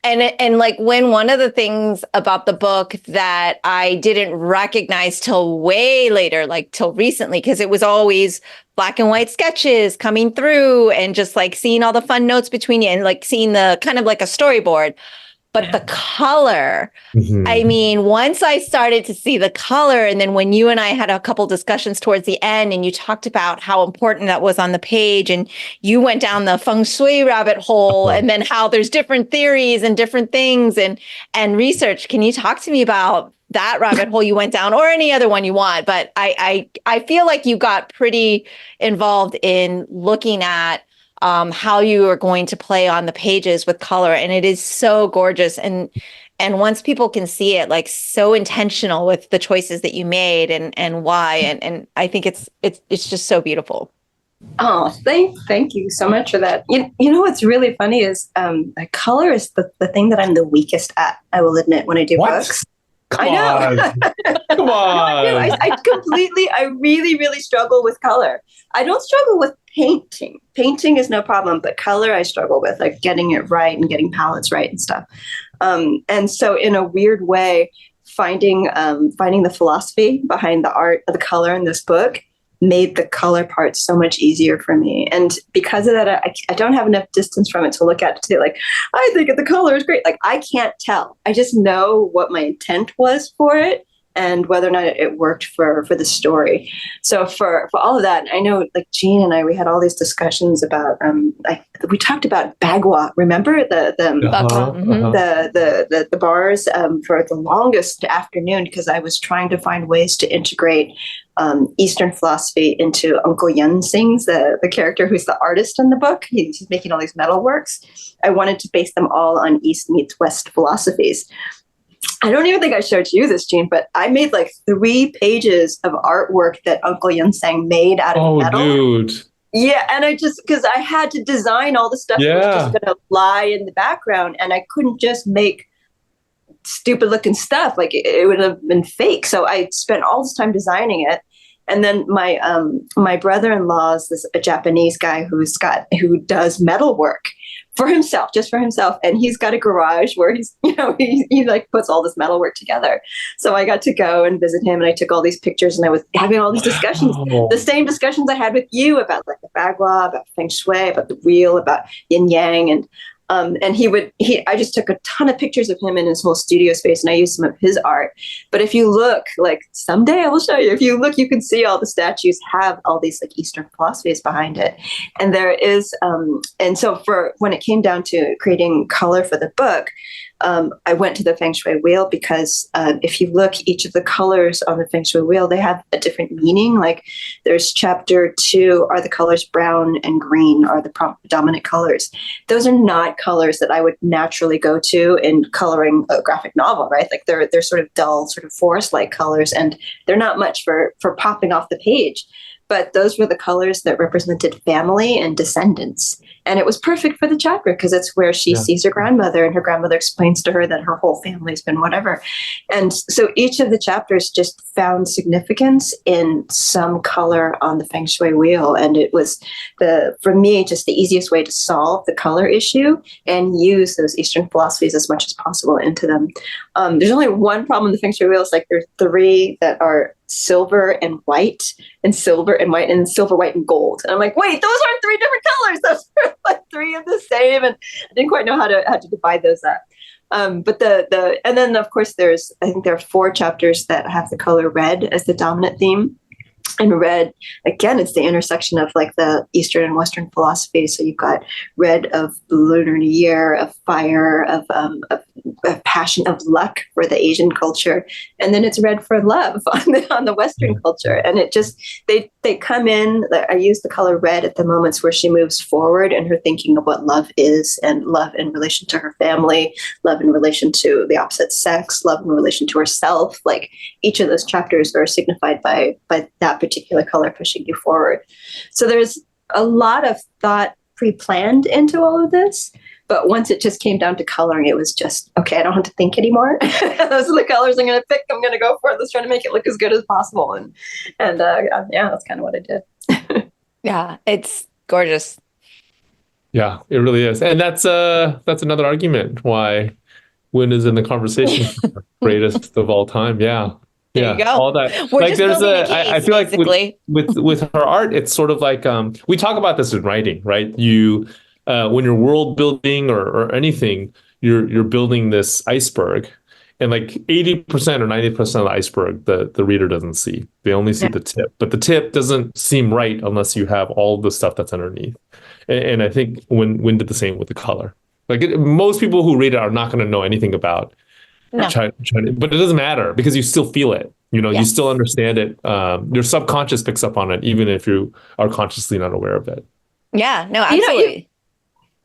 and like when one of the things about the book that I didn't recognize till way later, like till recently, because it was always black and white sketches coming through and just like seeing all the fun notes between you and like seeing the kind of like a storyboard. But the color, I mean, once I started to see the color, and then when you and I had a couple discussions towards the end and you talked about how important that was on the page, and you went down the feng shui rabbit hole, and then how there's different theories and different things and research. Can you talk to me about that rabbit hole you went down, or any other one you want? But I feel like you got pretty involved in looking at how you are going to play on the pages with color. And it is so gorgeous. And once people can see it, like so intentional with the choices that you made and why. And I think it's just so beautiful. Oh, thank you so much for that. You know what's really funny is color is the thing that I'm the weakest at, I will admit, when I do books. Come on. Come on. No, I really, really struggle with color. I don't struggle with painting. Painting is no problem, but color I struggle with, like getting it right and getting palettes right and stuff. And so in a weird way, finding the philosophy behind the art of the color in this book made the color part so much easier for me. And because of that, I don't have enough distance from it to look at to say, like, I think the color is great. Like, I can't tell. I just know what my intent was for it and whether or not it worked for the story. So for all of that, I know, like, Jean and I, we had all these discussions about, we talked about bagua. Remember the bars for the longest afternoon, because I was trying to find ways to integrate Eastern philosophy into Uncle Yun Sing's, the character who's the artist in the book. He's making all these metal works. I wanted to base them all on East meets West philosophies. I don't even think I showed you this, Jean, but I made like 3 pages of artwork that Uncle Yun Sang made out of metal. Oh, dude. Yeah, and because I had to design all the stuff that was just going to lie in the background, and I couldn't just make stupid looking stuff. Like it would have been fake. So I spent all this time designing it. And then my brother-in-law is a Japanese guy who does metal work for himself, just for himself. And he's got a garage where he like puts all this metal work together. So I got to go and visit him, and I took all these pictures, and I was having all these discussions, the same discussions I had with you about like the bagua, about feng shui, about the wheel, about yin yang. And I just took a ton of pictures of him in his whole studio space, and I used some of his art. But if you look, like someday I will show you, if you look, you can see all the statues have all these like Eastern philosophies behind it. And there is, and so for when it came down to creating color for the book, I went to the Feng Shui wheel because if you look, each of the colors on the Feng Shui wheel, they have a different meaning. Like there's chapter 2 are the colors brown and green are the predominant colors. Those are not colors that I would naturally go to in coloring a graphic novel, right? Like they're sort of dull, sort of forest-like colors, and they're not much for popping off the page. But those were the colors that represented family and descendants. And it was perfect for the chapter because it's where she sees her grandmother, and her grandmother explains to her that her whole family's been whatever. And so each of the chapters just found significance in some color on the Feng Shui wheel. And it was, for me, just the easiest way to solve the color issue and use those Eastern philosophies as much as possible into them. There's only one problem in the Feng Shui wheel. It's like there's 3 that are silver and white, and silver and white, and silver, white, and gold. And I'm like, wait, those aren't 3 different colors. Those are like 3 of the same. And I didn't quite know how to divide those up. But and then of course I think there are 4 chapters that have the color red as the dominant theme. And red, again, it's the intersection of like the Eastern and Western philosophy. So you've got red of the Lunar New Year, of fire, of passion, of luck for the Asian culture, and then it's red for love on the Western culture. And it just they come in. I use the color red at the moments where she moves forward and her thinking of what love is, and love in relation to her family, love in relation to the opposite sex, love in relation to herself. Like each of those chapters are signified by that particular color pushing you forward. So there's a lot of thought pre-planned into all of this. But once it just came down to coloring, it was just, okay, I don't have to think anymore. Those are the colors I'm going to pick. I'm going to go for it. Let's try to make it look as good as possible. And yeah, that's kind of what I did. Yeah, it's gorgeous. Yeah, it really is. And that's another argument why Luen is in the conversation for greatest of all time. Yeah. There you go. All that. We're like just there's case, I feel basically. like with her art, it's sort of like we talk about this in writing, right? You when you're world building or anything, you're building this iceberg, and like 80% or 90% of the iceberg the reader doesn't see. They only see the tip, but the tip doesn't seem right unless you have all the stuff that's underneath. And I think Luen did the same with the color. Like most people who read it are not going to know anything about China, but it doesn't matter because you still feel it. You still understand it. Your subconscious picks up on it, even if you are consciously not aware of it. Yeah, no, absolutely.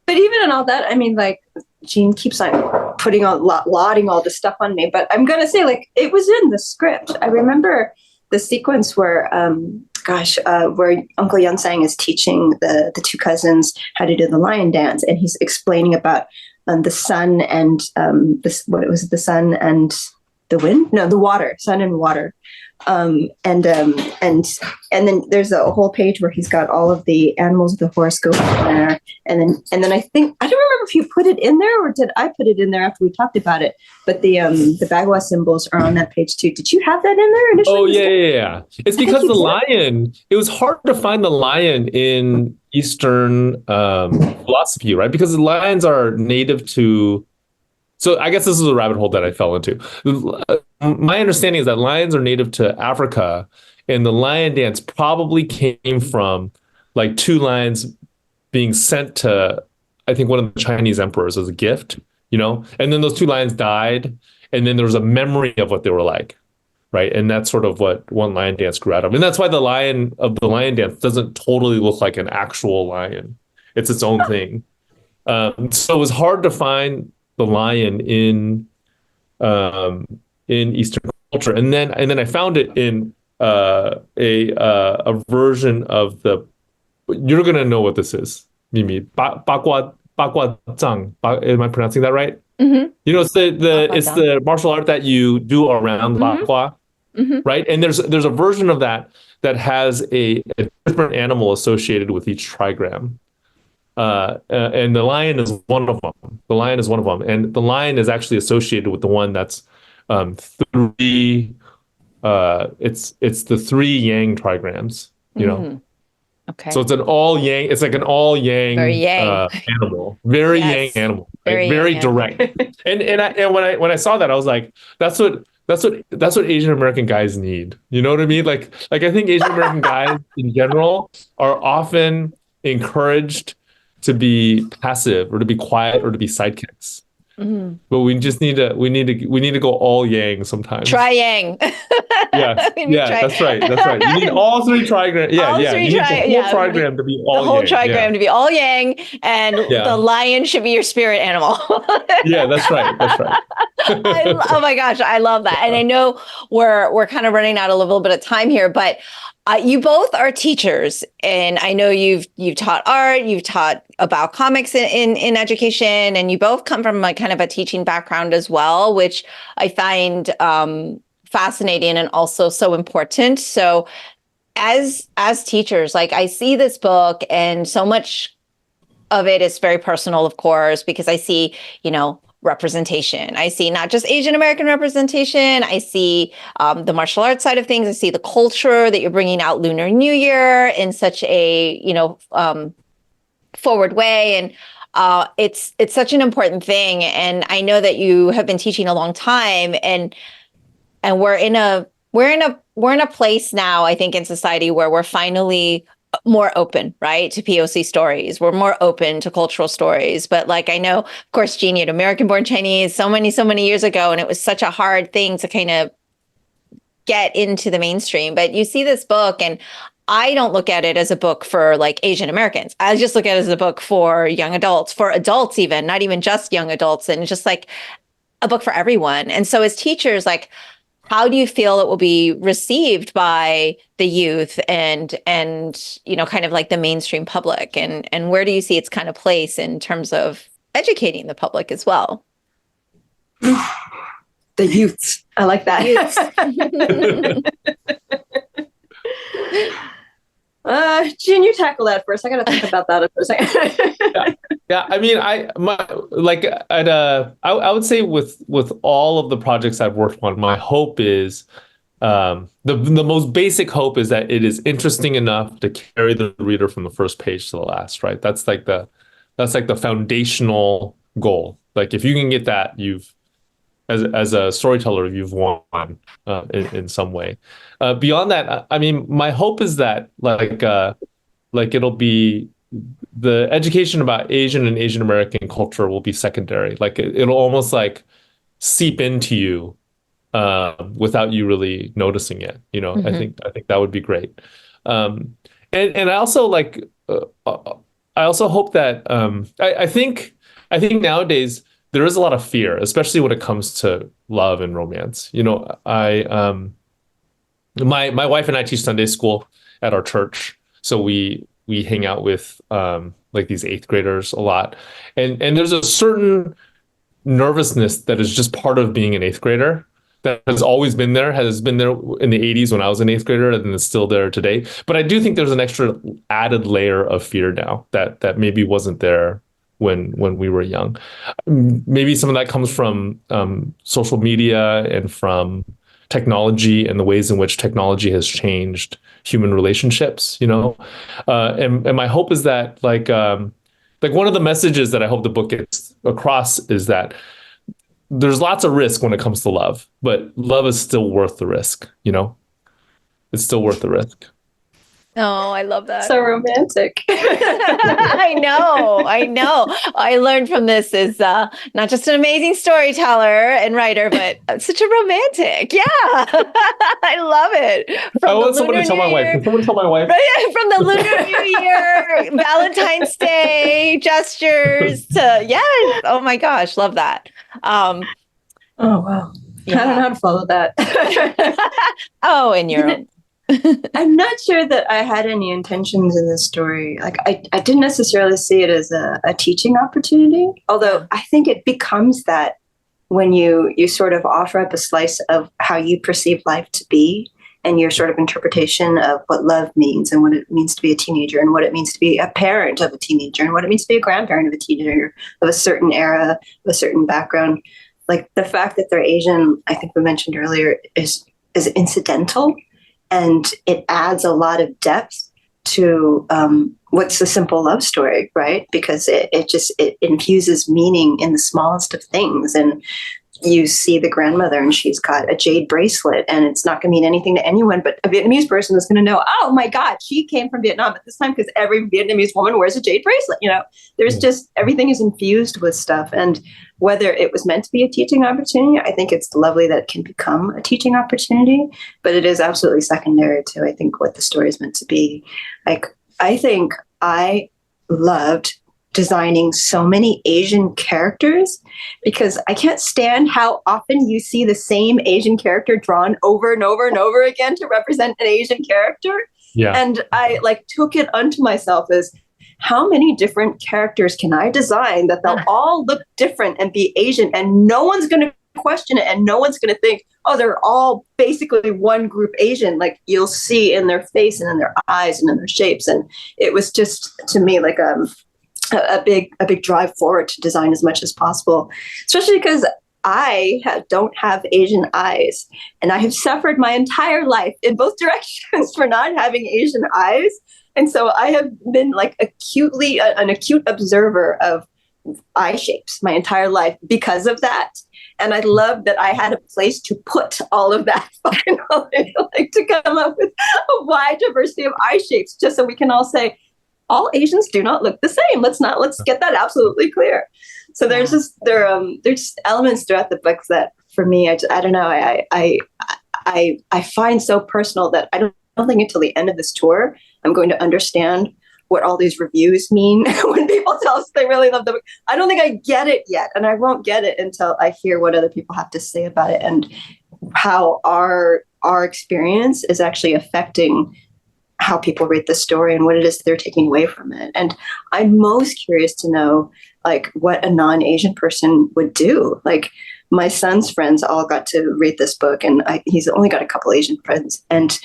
But even in all that, I mean, like Jean keeps on lauding all this stuff on me, but I'm going to say, like, it was in the script. I remember the sequence where, where Uncle Yunsang is teaching the 2 cousins how to do the lion dance, and he's explaining about the sun and the sun and the wind? No, the water, sun and water. And then there's a whole page where he's got all of the animals of the horoscope in there. And then I think, I don't remember if you put it in there or did I put it in there after we talked about it, but the Bagua symbols are on that page too. Did you have that in there initially? Oh, yeah. It's because the lion, it was hard to find the lion in Eastern philosophy, right? Because the lions are native to, so I guess this is a rabbit hole that I fell into. My understanding is that lions are native to Africa, and the lion dance probably came from like 2 lions being sent to, I think, one of the Chinese emperors as a gift, and then those 2 lions died, and then there was a memory of what they were like, right? And that's sort of what one lion dance grew out of. And that's why the lion dance doesn't totally look like an actual lion. It's its own thing. So it was hard to find the lion in Eastern culture, and then I found it in a version of the. You're gonna know what this is, Mimi. Bagua Zhang. Am I pronouncing that right? Mm-hmm. It's the martial art that you do around Bagua, right? And there's a version of that has a different animal associated with each trigram. And the lion is one of them. And the lion is actually associated with the one that's 3. It's the 3 yang trigrams. Okay. So it's an all yang. It's like an all yang, animal. Very yang animal. Very direct. and when I saw that, I was like, that's what Asian American guys need. You know what I mean? Like I think Asian American guys in general are often encouraged to be passive or to be quiet or to be sidekicks. But we just need to go all yang sometimes. Try yang. Yes. Yeah, that's right. That's right. You need all three trigrams. Yeah, All yeah. three You need the whole yeah. trigram to be all The whole yang. trigram Yeah. to be all yang, and the lion should be your spirit animal. Yeah, that's right. That's right. Oh my gosh, I love that. And I know we're kind of running out a little bit of time here, but you both are teachers, and I know you've taught art, you've taught about comics in education, and you both come from a kind of a teaching background as well, which I find fascinating and also so important. So as teachers, like, I see this book, and so much of it is very personal, of course, because I see, representation. I see not just Asian American representation. I see the martial arts side of things. I see the culture that you're bringing out Lunar New Year in such a forward way, and it's such an important thing. And I know that you have been teaching a long time, and we're in a place now, I think, in society where we're finally more open, right, to POC stories. We're more open to cultural stories. But like, I know, of course, Jean, you had American-born Chinese so many years ago, and it was such a hard thing to kind of get into the mainstream. But you see this book, and I don't look at it as a book for like Asian Americans. I just look at it as a book for young adults, for adults even, not even just young adults, and just like a book for everyone. And so as teachers, like, how do you feel it will be received by the youth and kind of like the mainstream public, and where do you see its kind of place in terms of educating the public as well? The youths. I like that. Jean, you tackle that first. I got to think about that for a second. Yeah. I mean, I would say with all of the projects I've worked on, my hope is the most basic hope is that it is interesting enough to carry the reader from the first page to the last. Right. That's like the foundational goal. Like, if you can get that, you've as a storyteller, you've won in some way. Beyond that, I mean, my hope is that like it'll be the education about Asian and Asian American culture will be secondary. Like, it'll almost like seep into you without you really noticing it. I think that would be great. And I also I also hope that I think nowadays there is a lot of fear, especially when it comes to love and romance. My wife and I teach Sunday school at our church, so we hang out with like these 8th graders a lot, and there's a certain nervousness that is just part of being an 8th grader that has always been there, has been there in the 80s when I was an 8th grader, and is still there today. But I do think there's an extra added layer of fear now that maybe wasn't there when we were young. Maybe some of that comes from social media and from technology and the ways in which technology has changed human relationships, and my hope is that like one of the messages that I hope the book gets across is that there's lots of risk when it comes to love, but love is still worth the risk. It's still worth the risk. Oh, I love that. So romantic. I know. I learned from this is not just an amazing storyteller and writer, but such a romantic. Yeah. I love it. I want someone to tell my wife. Can someone tell my wife? From the Lunar New Year, Valentine's Day gestures to, yes. Oh my gosh. Love that. Oh, wow. Yeah. I don't know how to follow that. Oh, and you're... I'm not sure that I had any intentions in this story. Like, I didn't necessarily see it as a teaching opportunity, although I think it becomes that when you sort of offer up a slice of how you perceive life to be, and your sort of interpretation of what love means, and what it means to be a teenager, and what it means to be a parent of a teenager, and what it means to be a grandparent of a teenager of a certain era, of a certain background. Like, the fact that they're Asian, I think we mentioned earlier, is incidental. And it adds a lot of depth to what's a simple love story, right? Because it infuses meaning in the smallest of things. And you see the grandmother and she's got a jade bracelet, and it's not going to mean anything to anyone, but a Vietnamese person is going to know, oh my God, she came from Vietnam at this time, because every Vietnamese woman wears a jade bracelet. There's just, everything is infused with stuff. And whether it was meant to be a teaching opportunity, I think it's lovely that it can become a teaching opportunity, but it is absolutely secondary to, I think, what the story is meant to be. Like, I think I loved designing so many Asian characters, because I can't stand how often you see the same Asian character drawn over and over and over again to represent an Asian character. Yeah. And I took it unto myself as, how many different characters can I design that they'll all look different and be Asian, and no one's going to question it, and no one's going to think, oh, they're all basically one group Asian. Like, you'll see in their face and in their eyes and in their shapes. And it was just, to me, like a big drive forward to design as much as possible, especially because I don't have Asian eyes, and I have suffered my entire life in both directions for not having Asian eyes. And so I have been like an acute observer of eye shapes my entire life because of that. And I love that I had a place to put all of that finally, to come up with a wide diversity of eye shapes, just so we can all say, all Asians do not look the same. Let's get that absolutely clear. So there's just elements throughout the books that, for me, I don't know, I find so personal that I don't think until the end of this tour I'm going to understand what all these reviews mean when people tell us they really love the book. I don't think I get it yet, and I won't get it until I hear what other people have to say about it, and how our experience is actually affecting how people read the story and what it is they're taking away from it. And I'm most curious to know, like, what a non-Asian person would do. Like, my son's friends all got to read this book, and he's only got a couple Asian friends, and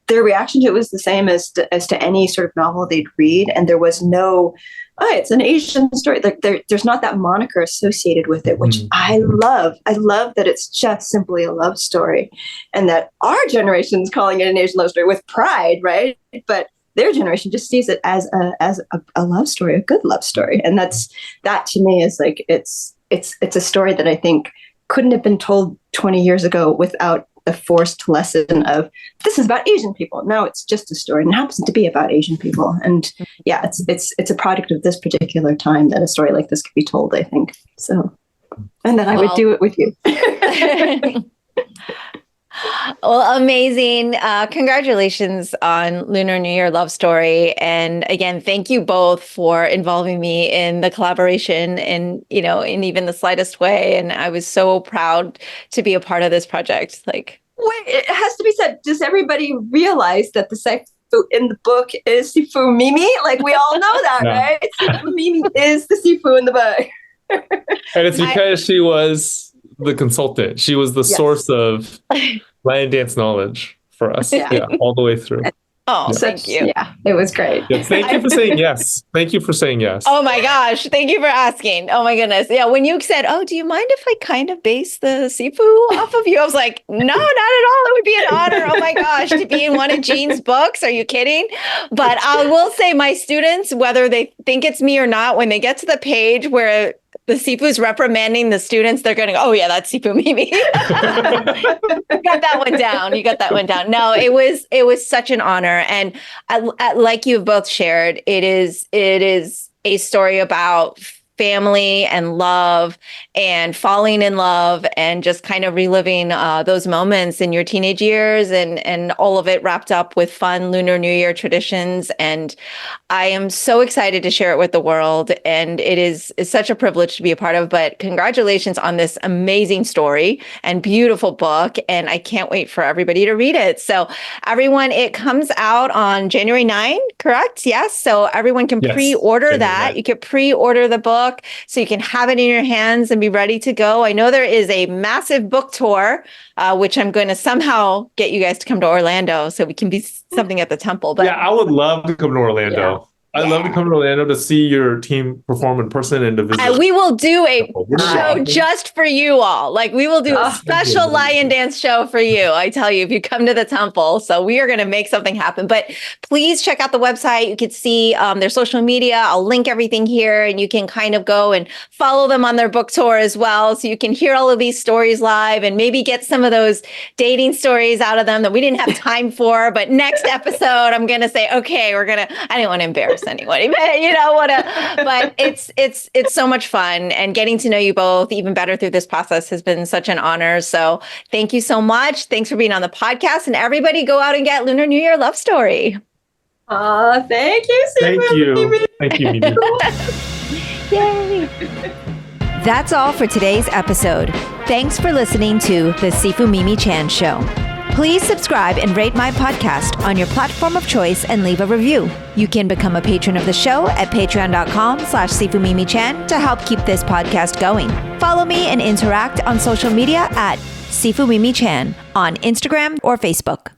their reaction to it was the same as to any sort of novel they'd read. And there was no, it's an Asian story. Like, there's not that moniker associated with it, which I love. I love that it's just simply a love story, and that our generation is calling it an Asian love story with pride, right? But their generation just sees it as a love story, a good love story. And that to me is like, it's a story that I think couldn't have been told 20 years ago without the forced lesson of, this is about Asian people. No, it's just a story, and it happens to be about Asian people. And yeah, it's a product of this particular time that a story like this could be told, I think. So, and then I would do it with you. Well, amazing. Congratulations on Lunar New Year Love Story. And again, thank you both for involving me in the collaboration in even the slightest way. And I was so proud to be a part of this project. Like, wait, it has to be said, does everybody realize that the Sifu in the book is Sifu Mimi? Like, we all know that, right? Sifu Mimi is the Sifu in the book. And it's because she was the consultant. She was the source of lion dance knowledge for us. Yeah, all the way through. Oh, thank you. Yeah, it was great. Yeah, thank you for saying yes. Thank you for saying yes. Oh my gosh. Thank you for asking. Oh my goodness. Yeah. When you said, oh, do you mind if I kind of base the Sifu off of you? I was like, no, not at all. It would be an honor. Oh my gosh. To be in one of Jean's books. Are you kidding? But I will say, my students, whether they think it's me or not, when they get to the page where the Sifu's reprimanding the students, they're going to go, oh yeah, that's Sifu Mimi. You got that one down. You got that one down. No, it was such an honor. And like you've both shared, it is a story about family and love and falling in love and just kind of reliving those moments in your teenage years, and all of it wrapped up with fun Lunar New Year traditions. And I am so excited to share it with the world. And it's such a privilege to be a part of. But congratulations on this amazing story and beautiful book. And I can't wait for everybody to read it. So everyone, it comes out on January 9, correct? Yes. So everyone can pre-order that. You can pre-order the book so you can have it in your hands and be ready to go. I know there is a massive book tour, which I'm going to somehow get you guys to come to Orlando so we can be something at the temple. But yeah, I would love to come to Orlando. I'd love to come to Orlando to see your team perform in person and to visit. We will do a Wouldn't it be show awesome? just for you all. Like we will do a special lion dance show for you. I tell you, if you come to the temple. So we are going to make something happen. But please check out the website. You can see their social media. I'll link everything here, and you can kind of go and follow them on their book tour as well. So you can hear all of these stories live and maybe get some of those dating stories out of them that we didn't have time for. But next episode, I'm going to say, okay, I didn't want to embarrass anybody, but but it's so much fun, and getting to know you both even better through this process has been such an honor. So thank you so much. Thanks for being on the podcast, and everybody go out and get Lunar New Year Love Story. Thank you. Thank you. Thank you, Mimi. Yay. That's all for today's episode. Thanks for listening to the Sifu Mimi Chan Show. Please subscribe and rate my podcast on your platform of choice and leave a review. You can become a patron of the show at patreon.com/SifuMimiChan to help keep this podcast going. Follow me and interact on social media at Sifu Mimi Chan on Instagram or Facebook.